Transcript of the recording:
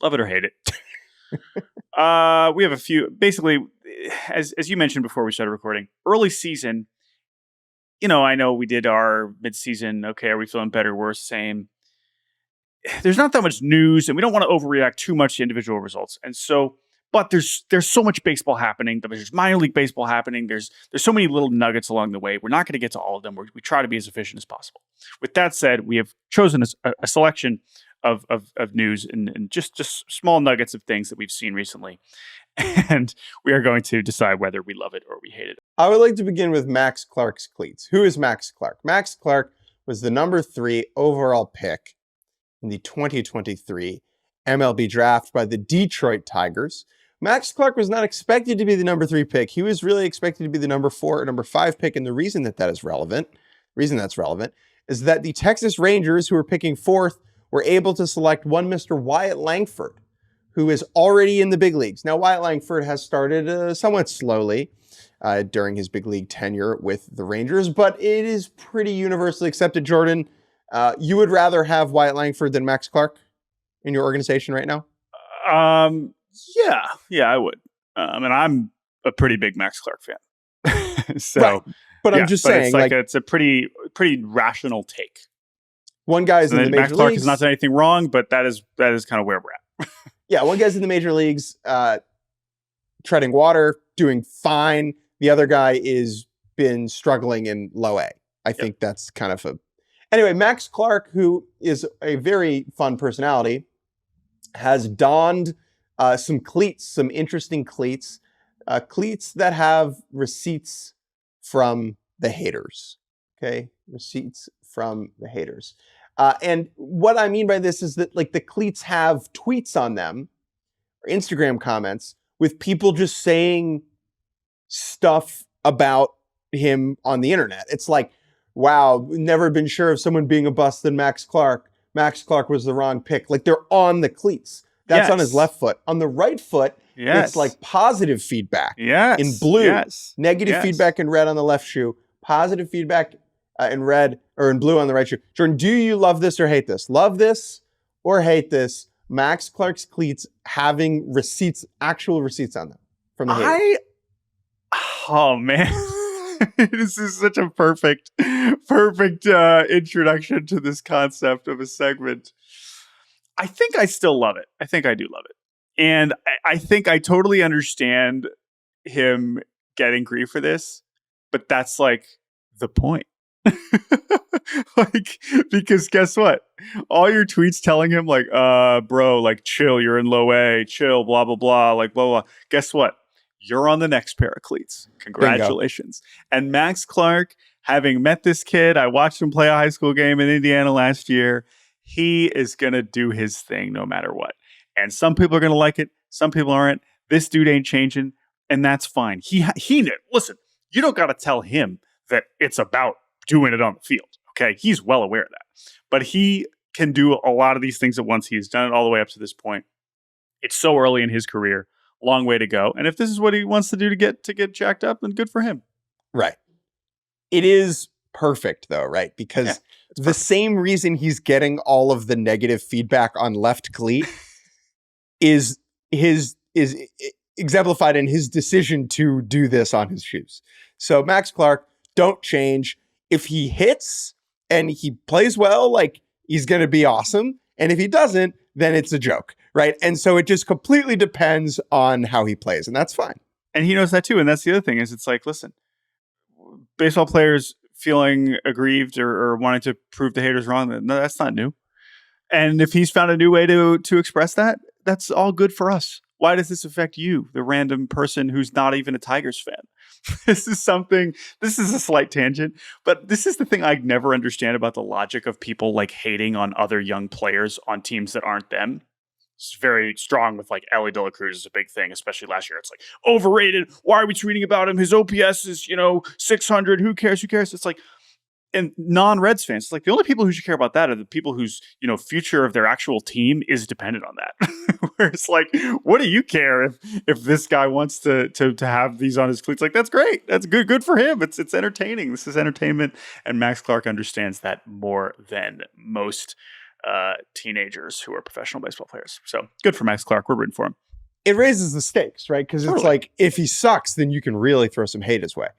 Love it or hate it. We have a few, basically, as you mentioned before we started recording, early season, I know we did our mid-season, okay, are we feeling better, worse, same? There's not that much news, and we don't want to overreact too much to individual results. And so, but there's so much baseball happening. There's minor league baseball happening. There's so many little nuggets along the way. We're not going to get to all of them. We try to be as efficient as possible. With that said, we have chosen a selection of news and just small nuggets of things that we've seen recently. And we are going to decide whether we love it or we hate it. I would like to begin with Max Clark's cleats. Who is Max Clark? Max Clark was the number 3 overall pick in the 2023 MLB draft by the Detroit Tigers. Max Clark was not expected to be the number 3 pick. He was really expected to be the number 4 or number 5 pick. And the reason that's relevant is that the Texas Rangers, who were picking 4th, were able to select one Mr. Wyatt Langford, who is already in the big leagues. Now, Wyatt Langford has started somewhat slowly during his big league tenure with the Rangers, but it is pretty universally accepted, Jordan. You would rather have Wyatt Langford than Max Clark in your organization right now? Yeah, I would. And I'm a pretty big Max Clark fan. So, right. But I'm just saying, it's a pretty rational take. One guy's in the major leagues. Max Clark has not done anything wrong, but that is kind of where we're at. Yeah, one guy's in the major leagues, treading water, doing fine. The other guy is been struggling in low A. I think that's kind of a... Anyway, Max Clark, who is a very fun personality, has donned some cleats, some interesting cleats, cleats that have receipts from the haters. Okay, receipts from the haters. And what I mean by this is that the cleats have tweets on them or Instagram comments with people just saying stuff about him on the internet. It's like, wow, never been sure of someone being a bust than Max Clark. Max Clark was the wrong pick. They're on the cleats. That's on his left foot. On the right foot, it's positive feedback in blue, negative feedback in red on the left shoe, positive feedback in red or in blue on the right shoe. Jordan, do you love this or hate this? Love this or hate this? Max Clark's cleats having receipts, actual receipts on them from the haters. Oh man, this is such a perfect introduction to this concept of a segment. I think I still love it. I think I do love it. And I think I totally understand him getting grief for this, but that's the point. Because guess what? All your tweets telling him bro, chill, you're in low A, chill, blah, blah, blah, blah, blah. Guess what? You're on the next pair of cleats. Congratulations. Bingo. And Max Clark, having met this kid, I watched him play a high school game in Indiana last year. He is going to do his thing no matter what. And some people are going to like it. Some people aren't. This dude ain't changing. And that's fine. He listen, you don't got to tell him that it's about doing it on the field. Okay. He's well aware of that. But he can do a lot of these things at once. He's done it all the way up to this point. It's so early in his career. Long way to go. And if this is what he wants to do to get jacked up, then good for him. Right. It is perfect though, right? Because the same reason he's getting all of the negative feedback on left cleat is exemplified in his decision to do this on his shoes. So Max Clark, don't change. If he hits and he plays well, he's going to be awesome. And if he doesn't, then it's a joke, right? And so it just completely depends on how he plays, and that's fine. And he knows that too. And that's the other thing is listen, baseball players feeling aggrieved or wanting to prove the haters wrong, no, that's not new. And if he's found a new way to express that, that's all good for us. Why does this affect you, the random person who's not even a Tigers fan? This is a slight tangent, but this is the thing I never understand about the logic of people hating on other young players on teams that aren't them. It's very strong with Ellie De La Cruz is a big thing, especially last year. It's overrated. Why are we tweeting about him? His OPS is, 600. Who cares? It's and non-Reds fans, the only people who should care about that are the people whose, future of their actual team is dependent on that. Where it's what do you care if this guy wants to have these on his cleats? That's great. That's good for him. It's entertaining. This is entertainment. And Max Clark understands that more than most. teenagers who are professional baseball players. So good for Max Clark. We're rooting for him. It raises the stakes, right? Because it's Totally. like, if he sucks, then you can really throw some hate his way.